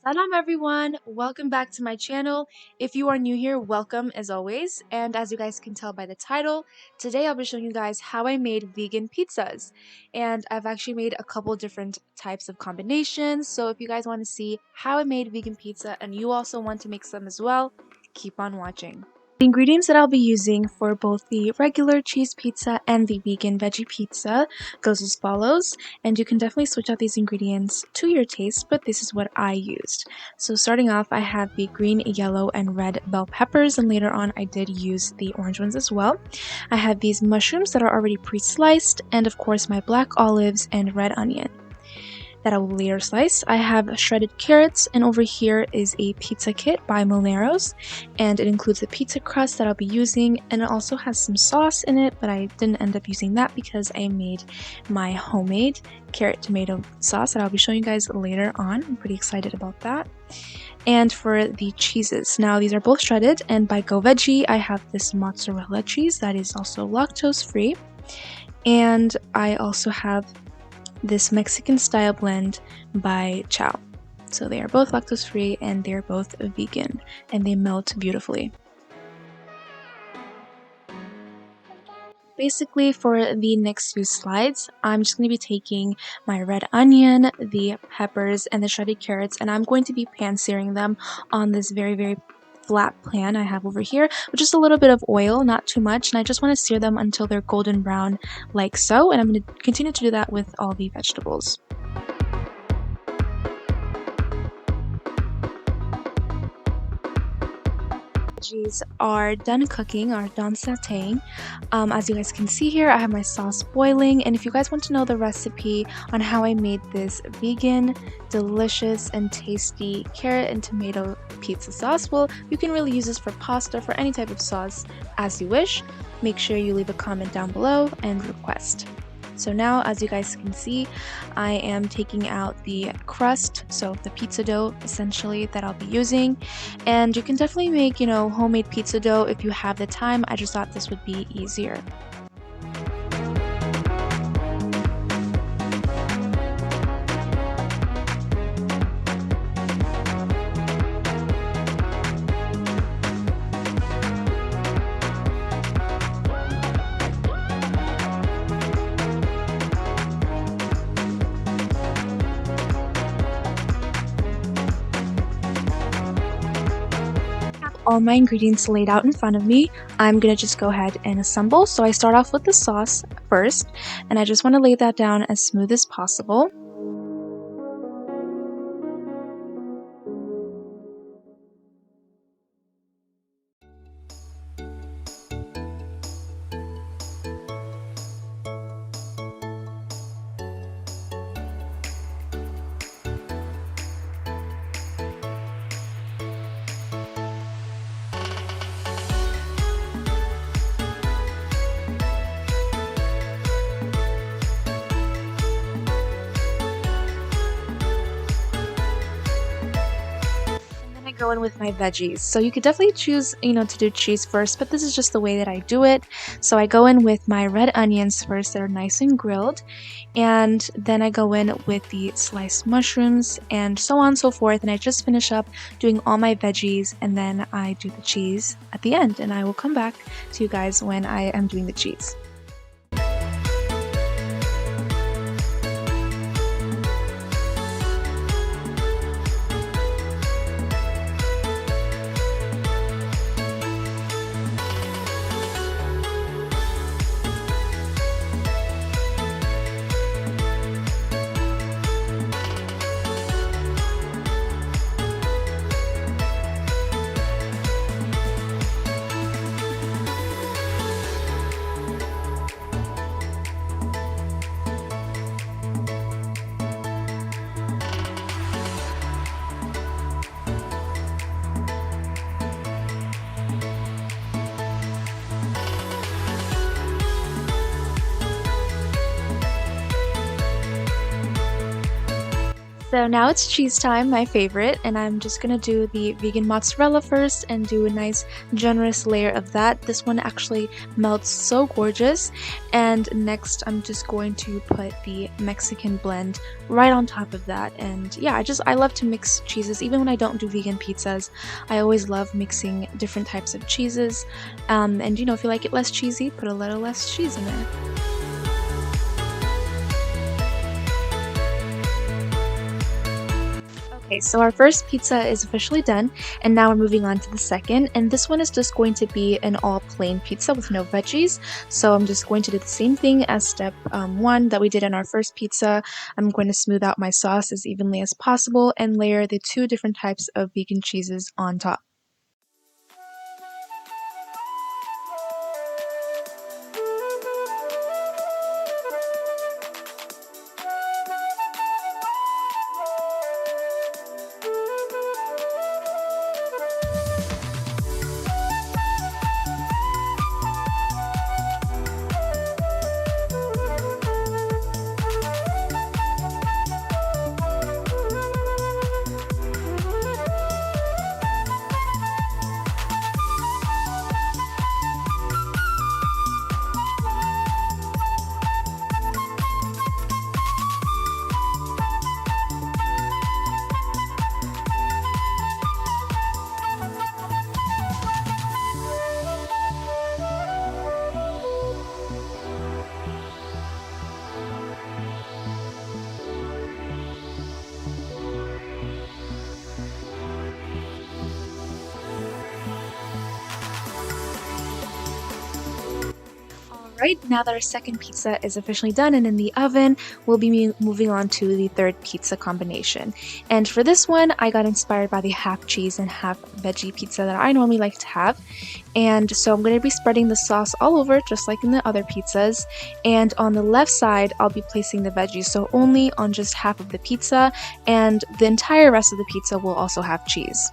Salam everyone! Welcome back to my channel. If you are new here, welcome as always. And as you guys can tell by the title, today I'll be showing you guys how I made vegan pizzas. And I've actually made a couple different types of combinations. So if you guys want to see how I made vegan pizza and you also want to make some as well, keep on watching. The ingredients that I'll be using for both the regular cheese pizza and the vegan veggie pizza goes as follows, and you can definitely switch out these ingredients to your taste, but this is what I used. So starting off, I have the green, yellow, and red bell peppers, and later on I did use the orange ones as well. I have these mushrooms that are already pre-sliced, and of course my black olives and red onion that I will later slice. I have shredded carrots, and over here is a pizza kit by Moneros, and it includes the pizza crust that I'll be using, and it also has some sauce in it, but I didn't end up using that because I made my homemade carrot tomato sauce that I'll be showing you guys later on. I'm pretty excited about that. And for the cheeses, now these are both shredded, and by Go Veggie I have this mozzarella cheese that is also lactose free, and I also have this Mexican style blend by Chow. So they are both lactose free and they're both vegan, and they melt beautifully. Basically, for the next few slides, I'm just going to be taking my red onion, the peppers, and the shredded carrots, and I'm going to be pan-searing them on this very flat pan I have over here with just a little bit of oil, not too much, and I just want to sear them until they're golden brown like so, and I'm going to continue to do that with all the vegetables. Veggies are done cooking, are done sauteing. As you guys can see here, I have my sauce boiling, and if you guys want to know the recipe on how I made this vegan, delicious, and tasty carrot and tomato pizza sauce, well, you can really use this for pasta, for any type of sauce as you wish. Make sure you leave a comment down below and request. So now, as you guys can see, I am taking out the crust, so the pizza dough essentially that I'll be using. And you can definitely make, homemade pizza dough if you have the time. I just thought this would be easier. All my ingredients laid out in front of me, I'm gonna just go ahead and assemble. So I start off with the sauce first, and I just want to lay that down as smooth as possible. Go in with my veggies. So you could definitely choose, to do cheese first, but this is just the way that I do it. So I go in with my red onions first that are nice and grilled, and then I go in with the sliced mushrooms and so on and so forth, and I just finish up doing all my veggies, and then I do the cheese at the end, and I will come back to you guys when I am doing the cheese. So now it's cheese time, my favorite, and I'm just gonna do the vegan mozzarella first and do a nice generous layer of that. This one actually melts so gorgeous. And next I'm just going to put the Mexican blend right on top of that. And yeah, I love to mix cheeses even when I don't do vegan pizzas. I always love mixing different types of cheeses. And if you like it less cheesy, put a little less cheese in there. Okay, so our first pizza is officially done, and now we're moving on to the second, and this one is just going to be an all plain pizza with no veggies. So I'm just going to do the same thing as step 1 that we did in our first pizza. I'm going to smooth out my sauce as evenly as possible and layer the 2 different types of vegan cheeses on top. Alright, now that our second pizza is officially done and in the oven, we'll be moving on to the third pizza combination. And for this one, I got inspired by the half cheese and half veggie pizza that I normally like to have. And so I'm going to be spreading the sauce all over, just like in the other pizzas. And on the left side, I'll be placing the veggies, so only on just half of the pizza, and the entire rest of the pizza will also have cheese.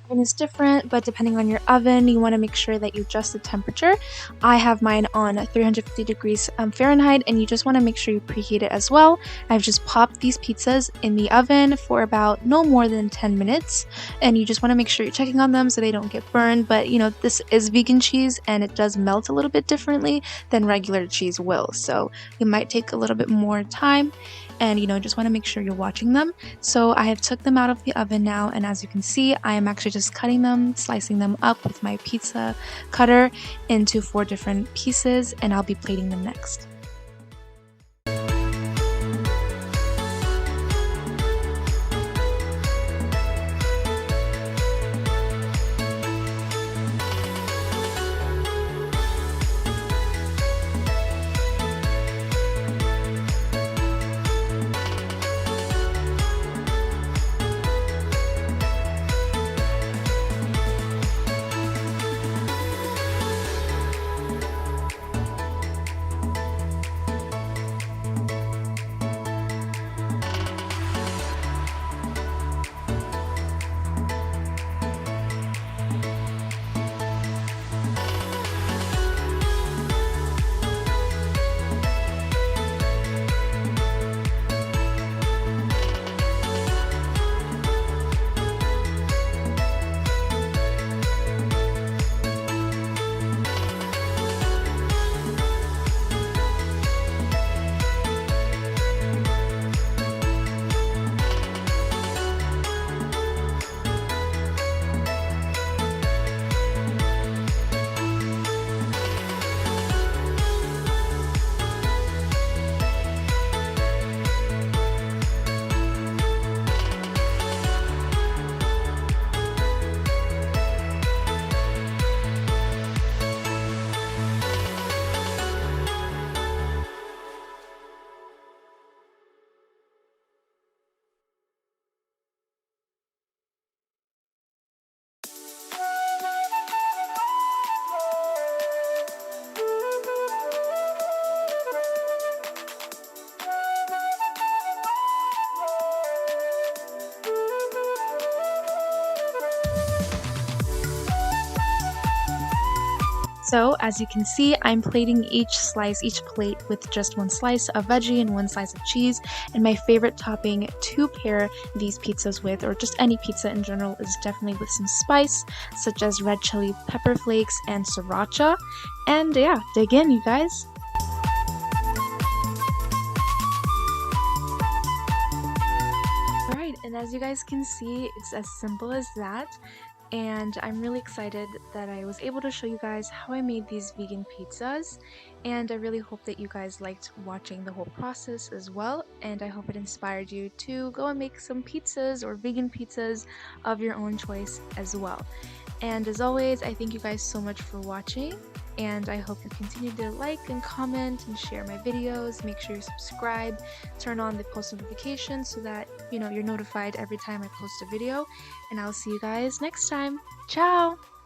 Oven is different, but depending on your oven, you want to make sure that you adjust the temperature. I have mine on 350 degrees Fahrenheit, and you just want to make sure you preheat it as well. I've just popped these pizzas in the oven for about no more than 10 minutes, and you just want to make sure you're checking on them so they don't get burned. But this is vegan cheese, and it does melt a little bit differently than regular cheese will, so it might take a little bit more time. And just want to make sure you're watching them. So I have took them out of the oven now, and as you can see, I am actually just cutting them, slicing them up with my pizza cutter into 4 different pieces, and I'll be plating them next. So as you can see, I'm plating each plate with just one slice of veggie and one slice of cheese. And my favorite topping to pair these pizzas with, or just any pizza in general, is definitely with some spice, such as red chili pepper flakes and sriracha. And yeah, dig in, you guys. Alright, and as you guys can see, it's as simple as that. And I'm really excited that I was able to show you guys how I made these vegan pizzas, and I really hope that you guys liked watching the whole process as well, and I hope it inspired you to go and make some pizzas or vegan pizzas of your own choice as well. And as always, I thank you guys so much for watching, and I hope you continue to like and comment and share my videos. Make sure you subscribe, turn on the post notifications so that you're notified every time I post a video, and I'll see you guys next time. Ciao!